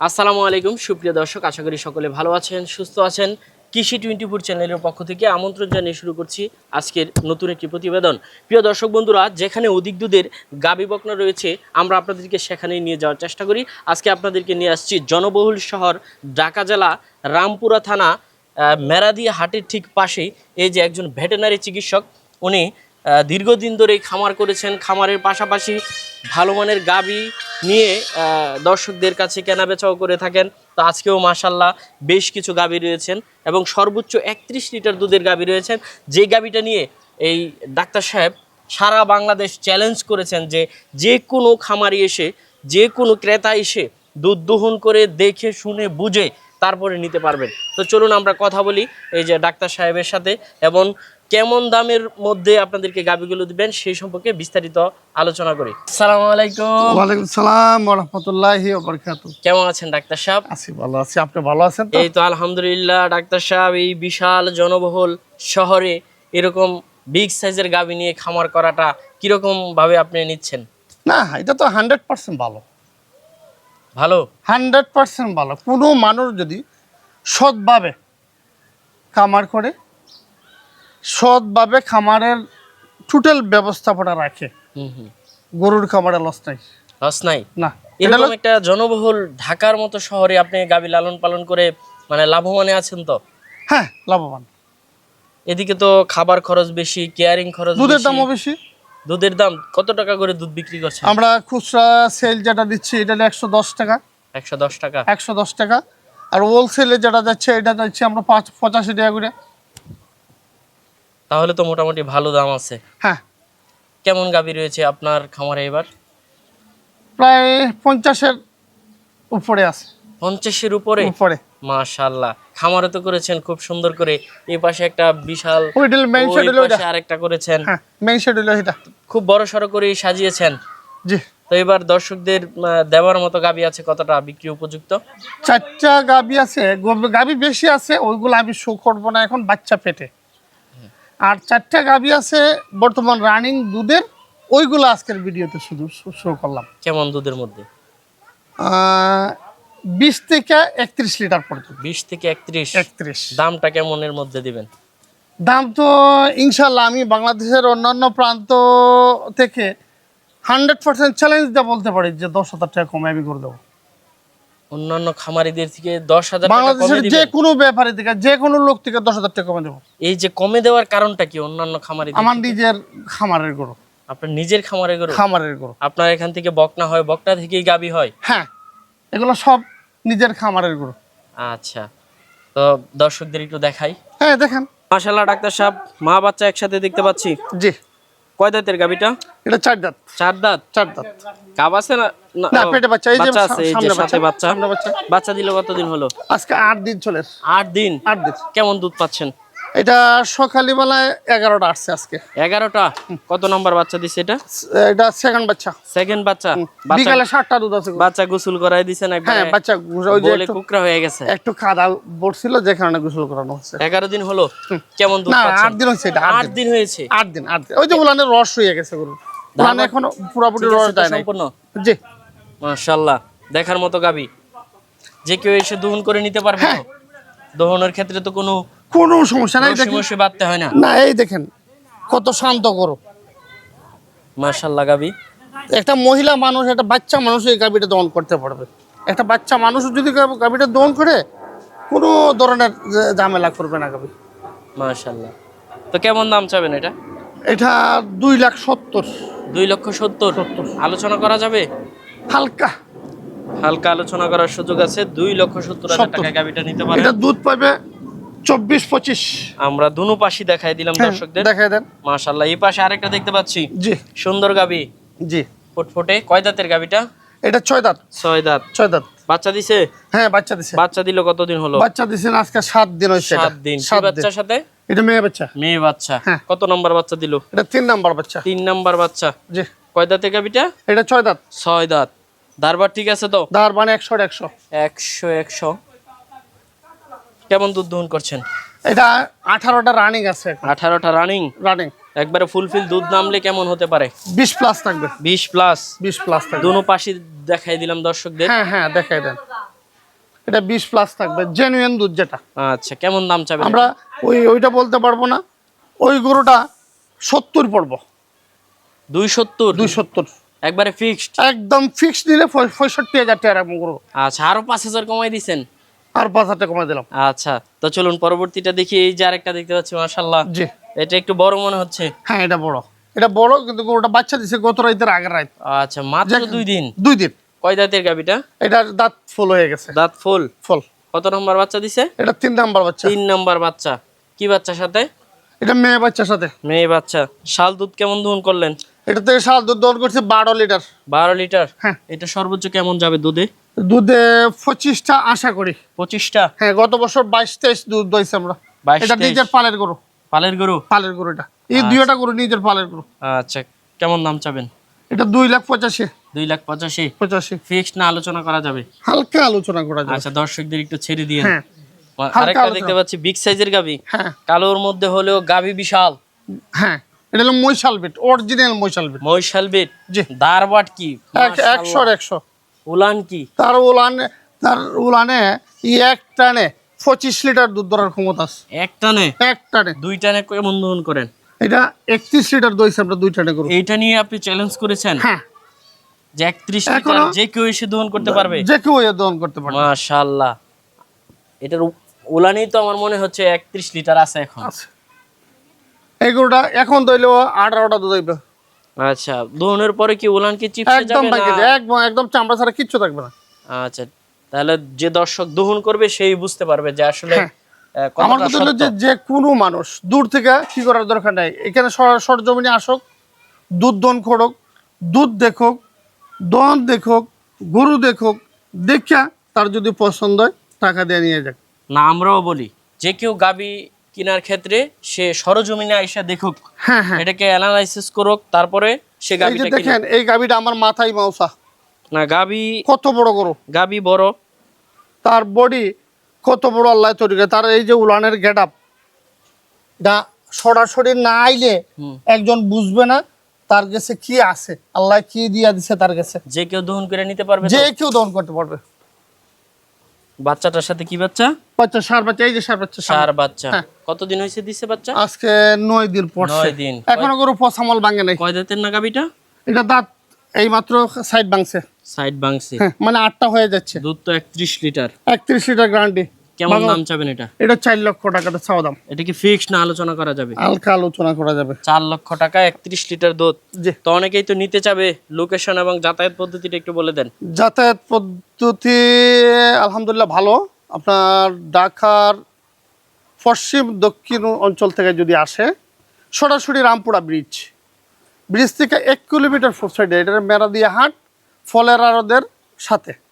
আসসালামু আলাইকুম সুপ্রিয় দর্শক, আশা করি সকলে ভালো আছেন, সুস্থ আছেন। কৃষি 24 চ্যানেলের পক্ষ থেকে আমন্ত্রণ জানিয়ে শুরু করছি আজকের নতুন একটি প্রতিবেদন। প্রিয় দর্শক বন্ধুরা, যেখানে অধিক দুধের গাভী বকনা রয়েছে আমরা আপনাদেরকে সেখানে নিয়ে যাওয়ার চেষ্টা করি। আজকে আপনাদেরকে নিয়ে আসছি জনবহুল শহর ঢাকা জেলা রামপুরা থানা মেরাদিয়া হাটের ঠিক পাশেই। এই যে একজন ভেটেরিনারি চিকিৎসক, উনি দীর্ঘদিন ধরে খামার করেছেন। খামারের পাশাপাশি ভালো মানের গাভী নিয়ে দর্শকদের কাছে কেনাবেচাও করে থাকেন। তো আজকেও মাশাল্লাহ বেশ কিছু গাভী রয়েছেন এবং সর্বোচ্চ 31 লিটার দুধের গাভী রয়েছেন। যে গাভীটা নিয়ে এই ডাক্তার সাহেব সারা বাংলাদেশ চ্যালেঞ্জ করেছেন যে যে কোনো খামারি এসে, যে কোনো ক্রেতা এসে দুধ দহন করে দেখে শুনে বুঝে তারপরে নিতে পারবেন। তো চলুন আমরা কথা বলি এই যে ডাক্তার সাহেবের সাথে, এবং কেমন দামের মধ্যে আপনাদেরকে গাভীগুলো দিবেন সেই সম্পর্কে বিস্তারিত আলোচনা করি। আসসালামু আলাইকুম। ওয়ালাইকুম সালাম ওয়া রাহমাতুল্লাহি ওয়া বারাকাতুহু। কেমন আছেন ডাক্তার সাহেব? আছি, ভালো আছি। আপনি ভালো আছেন তো? এই তো আলহামদুলিল্লাহ। ডাক্তার সাহেব, এই বিশাল জনবহুল শহরে এরকম বিগ সাইজের গাভী নিয়ে খামার করাটা কিরকম ভাবে আপনি নিচ্ছেন? না, এটা তো 100% ভালো। ভালো 100% ভালো। কোনো মানুষ যদি সৎভাবে খামার করে, সৎভাবে খামারের টোটাল ব্যবস্থাপনা রাখে, গরুর খামারে লস নাই। লস নাই না। এরকম একটা জনবহুল ঢাকার মতো শহরে আপনি গাভী লালন পালন করে মানে লাভবানে আছেন তো? হ্যাঁ, লাভবান। এদিকে তো খাবার খরচ বেশি, কেয়ারিং খরচ, দুধের দামও বেশি। দুধের দাম কত টাকা করে দুধ বিক্রি করছেন? আমরা খুচরা সেল যেটা দিচ্ছি এটা 110 টাকা। 110 টাকা। 110 টাকা। আর হোলসেলে যেটা যাচ্ছে এটা যাচ্ছে আমরা 85 টাকা করে। তাহলে তো মোটামুটি ভালো দাম আছে। হ্যাঁ। কেমন গাভী রয়েছে আপনার খামারে এবার? প্রায় 50-এর উপরে আছে। 50-এর উপরে? মাশাআল্লাহ। খামারে তো করেছেন খুব সুন্দর করে। এই পাশে একটা বিশাল, ওই মেইন শেড হলো এটা। আরেকটা করেছেন। হ্যাঁ, মেইন শেড হলো এটা। খুব বড় সড়ো করে সাজিয়েছেন। জি। তো এবার দর্শকদের দেওয়ার মতো গাভী আছে কতটা বিক্রি উপযুক্ত? 4টা গাভী আছে। গাভী বেশি আছে, ওইগুলো আমি শো করব না এখন, বাচ্চা পেটে। আর 4টা গাভী আছে বর্তমান রানিং দুধের, ওইগুলো আজকের ভিডিওতে শুধু শো করলাম। কেমন দুধের মধ্যে? 20 থেকে 31 লিটার পর্যন্ত। 20 থেকে 31। 31। দামটা কেমনের মধ্যে দিবেন? দাম তো ইনশাল্লাহ আমি বাংলাদেশের অন্যান্য প্রান্ত থেকে 100% চ্যালেঞ্জ দিয়ে বলতে পারি যে 10,000 টাকা কমে আমি করে দেবো। অন্যান্য খামারিদের থেকে 10,000 টাকা বাংলাদেশের কমে দিবেন? যে কোনো ব্যাপারী থেকে, যে কোনো লোক থেকে 10,000 টাকা কমে দেবো। এই যে কমে দেওয়ার কারণটা কি? অন্যান্য খামারিদের? আমার নিজের খামারের গরু। আপনার নিজের খামারের গরু? খামারের গরু। আপনার এখান থেকে বকনা হয়, বকনা থেকেই গাভী হয়? হ্যাঁ, এগুলো সব নিজের খামারের গরু। আচ্ছা, তো দর্শকদের একটু দেখাই। হ্যাঁ, দেখেন। মাশাআল্লাহ ডাক্তার সাহেব, মা বাচ্চা একসাথে দেখতে পাচ্ছি। জি। কয় দাঁতের গাভীটা? এটা 4 দাঁত। 4 দাঁত। 4 দাঁত। গাব আছে না? না, পেটে বাচ্চা। এই যে বাচ্চা আছে, এই যে সামনে সাথে বাচ্চা। সামনে বাচ্চা। বাচ্চা দিল কতদিন হলো? আজকে 8 দিন চলে। 8 দিন। 8 দিন। কেমন দুধ পাচ্ছেন? এটা সকালে বেলায় 11টা আসছে আজকে। 11টা? কত নাম্বার বাচ্চা দিছে এটা? এটা সেকেন্ড বাচ্চা। সেকেন্ড বাচ্চা। বিকালে 7টা দুধ আছে। বাচ্চা গোসল করাই দিবেন একবার? হ্যাঁ, বাচ্চা ওই যে বলে কুকরা হয়ে গেছে। একটু খাদা পড়ছিল যে কারণে গোসল করানো হচ্ছে। 11 দিন হলো। কেমন দুধ না, পাচ্ছেন? 8 দিন হয়েছে। এটা 8 দিন হয়েছে। 8 দিন। ওই যে উলানের রস হয়ে গেছে গরু। উলান এখনো পুরোপুরি রস দেয় নাই সম্পূর্ণ। জি। মাশাআল্লাহ, দেখার মতো গাভী। যে কেউ এসে দহন করে নিতে পারবে তো? দহনের ক্ষেত্রে তো কোনো সমস্যা নাই। সমস্যা বাড়তে হয় না? না, এই দেখেন কত শান্ত গরু। মাশাআল্লাহ গাভী। একটা মহিলা মানুষ, একটা বাচ্চা মানুষ এই গাভীটা দহন করতে পারবে। একটা বাচ্চা মানুষ যদি গাভীটা দহন করে কোনো ধরনের ঝামেলা করবে না গাভী। মাশাআল্লাহ। তো কেমন দাম চাবেন এটা? এটা 2,70,000। 2,70,000 আলোচনা করা যাবে? হালকা হালকা আলোচনা করার সুযোগ আছে। 2,70,000 টাকা গাভীটা নিতে পারেন। এটা দুধ পাবে 24-25। আমরা দুনো পাশই দেখাই দিলাম দর্শকদের। দেখাই দেন। মাশাআল্লাহ। এই পাশে আরেকটা দেখতে পাচ্ছি। জি। সুন্দর গাভী। জি। ফুটফুটে। কয় দাঁতের গাভীটা? এটা 6 দাঁত। 6 দাঁত। 6 দাঁত। বাচ্চা দিছে? হ্যাঁ, বাচ্চা দিছে। বাচ্চা দিল কতদিন হলো? বাচ্চা দিছেন আজকে 7 দিন হইছে। 7 দিন। কি বাচ্চার সাথে? এটা মেয়ে বাচ্চা। মেয়ে বাচ্চা। কত নাম্বার বাচ্চা দিল? এটা 3 নাম্বার বাচ্চা। 3 নাম্বার বাচ্চা। জি। কয় দাঁতের গাভীটা? এটা 6 দাঁত। 6 দাঁত। দারবার ঠিক আছে তো? দার মানে 100 100 কেমন দুধ দহন করছেন? এটা 18টা রানিং আছে। 18টা রানিং। একবারে ফুলফিল দুধ নামলে কেমন হতে পারে? 20 প্লাস থাকবে। 20 প্লাস। 20 প্লাস থাকবে। দুনো পাশে দেখাই দিলাম দর্শকদের। হ্যাঁ, দেখাই দেন। এটা 20 প্লাস থাকবে, জেনুইন দুধ যেটা। আচ্ছা, কেমন দাম চাবেন? আমরা ওইটা বলতে পারবো না, ওই গরুটা 70 পড়বো। 270? 270 একবারে ফিক্সড? একদম ফিক্সড নিলে 65,000 টাকা এরকম গরু। আচ্ছা, আরো 5,000 কমাই দিছেন? আর 5,000 টাকা কমাই দিলাম। আচ্ছা, তো চলুন পরবর্তীটা দেখি। এই যে আরেকটা দেখতে পাচ্ছি, মাশাআল্লাহ, জি এটা একটু বড় মনে হচ্ছে। হ্যাঁ, এটা বড়, কিন্তু গরুটা বাচ্চা দিছে গত রাতের আগের রাত। আচ্ছা, মাত্র 2 দিন? 2 দিন। কয় দাঁতের গাবিটা? এটার দাঁত ফুল হয়ে গেছে। দাঁত ফুল? ফুল। কত নম্বর বাচ্চা দিছে? এটা 3 নাম্বার বাচ্চা। 3 নম্বর বাচ্চা। কি বাচ্চার সাথে? এটা মেয়ে বাচ্চার সাথে। মেয়ে বাচ্চা। শাল দুধ কেমন দহন করলেন? এটা থেকে শাল দুধ দহন করছে 12 লিটার। 12 লিটার? হ্যাঁ। এটা সর্বোচ্চ কেমন যাবে দুধে? দুধে 25টা আশা করি। 25টা? হ্যাঁ, গত বছর 22-23 দুধ দইছে আমরা। 22-23? এটা নিজের পালের গরু। পালের গরু? পালের গরু এটা। এই দুইটা গরু নিজের পালের গরু। আচ্ছা, কেমন দাম চাবেন? এটা 2,85,000। 2,85,000? 85 ফিক্সড না আলোচনা করা যাবে? হালকা আলোচনা করা যাবে। আচ্ছা, দর্শকদের একটু ছেড়ে দিয়ে। হ্যাঁ, আরেকটা আলোচনা। দেখতে পাচ্ছি বিগ সাইজের গাবি। হ্যাঁ কালোর মধ্যে হলেও গাবি বিশাল। হ্যাঁ, এটা হলো Moishal beat, original Moishal beat. Mohishal beat? জি। দারবাট কি? 100 উলান কি? তার উলানে এক টানে 25 লিটার দুধ ধরার ক্ষমতা আছে। এক টানে? এক টানে। 2 টানে কেমন দহন করেন? এটা 31 লিটার দইছে আমরা 2 টানে করব। এইটা নিয়ে আপনি চ্যালেঞ্জ করেছেন হ্যাঁ, যে 31 লিটার যে কেউ এসে দহন করতে পারবে? যে কেউ এ দহন করতে পারবে। মাশাআল্লাহ। এটার উলানেই তো আমার মনে হচ্ছে 31 লিটার আছে এখন। আছে। এই গরুটা এখন দইলেও 18টা দুধ হইবে। আচ্ছা, দহনের পরে কি উলান কি চিপসে একদম যাবে পাইকে না? যায়, একদম চামড়া ছাড়া কিচ্ছু থাকবে না। আচ্ছা, তাহলে যে দর্শক দহন করবে সেই বুঝতে পারবে যে আসলে হ্যাঁ। আমার কতটা কথা হলো সত্য। যে কোনো মানুষ দূর থেকে কি করার দরকার নাই, এখানে সরজমিনে আসুক, দুধ দহন করুক, দুধ দেখুক, দহন দেখুক, গরু দেখুক, দেখা তার যদি পছন্দ হয় টাকা দিয়ে নিয়ে যাক। না, আমরাও বলি যে কেউ গাবি কেনার ক্ষেত্রে সে সরজমিনে আইসা দেখুক, হ্যাঁ হ্যাঁ, এটাকে অ্যানালাইসিস করুক, তারপরে সে এই যে গাবিটা কিনুক। দেখেন এই গাবিটা আমার মাথায় মাউসা, না, গাবি কত বড় গরু, গাবি বড়, তার বডি কত বড় আল্লাহ তৈরি করে, তার এই যে উলানের গেট আপ দা সরাসরি না আইলে একজন বুঝবে না তার কাছে কি আছে, আল্লাহ কি দিয়া দিছে তার কাছে। যে কেউ দহন করে নিতে পারবে তো? যে কেউ দহন করতে পারবে। বাচ্চাটার সাথে কি বাচ্চা? বাচ্চা সার বাচ্চা, এই যে সার বাচ্চা, সার বাচ্চা। হ্যাঁ। কতদিন হয়েছে দিছে বাচ্চা? আজকে 9 দিন পড়ছে। 9 দিন। এখনো গরু পচামল ভাঙে নাই। কয় দাঁতের না গাবিটা? এটা দাঁত এই মাত্র সাইড ভাঙছে। সাইড বাংসি। হ্যাঁ, মানে 8টা হয়ে যাচ্ছে। দুধ তো 31 লিটার। 31 litre guarantee. কেমন দাম চাবেন এটা? এটা 4 লক্ষ টাকাটা চাওয়া দাম। এটা কি ফিক্সড না আলোচনা করা যাবে? হালকা আলোচনা করা যাবে। 4 লক্ষ টাকা 31 লিটার দুধ। জি। তো অনেকেই তো নিতে চাবে, লোকেশন এবং যাতায়াত পদ্ধতিটা একটু বলে দেন। যাতায়াত পদ্ধতি আলহামদুলিল্লাহ ভালো। আপনার ঢাকার পশ্চিম দক্ষিণ অঞ্চল থেকে যদি আসে, সরাসরি রামপুরা ব্রিজ থেকে 1 কিলোমিটার ফোর সাইডে, এটা মেরাদিয়া হাট ফলের আড়তের সাথে।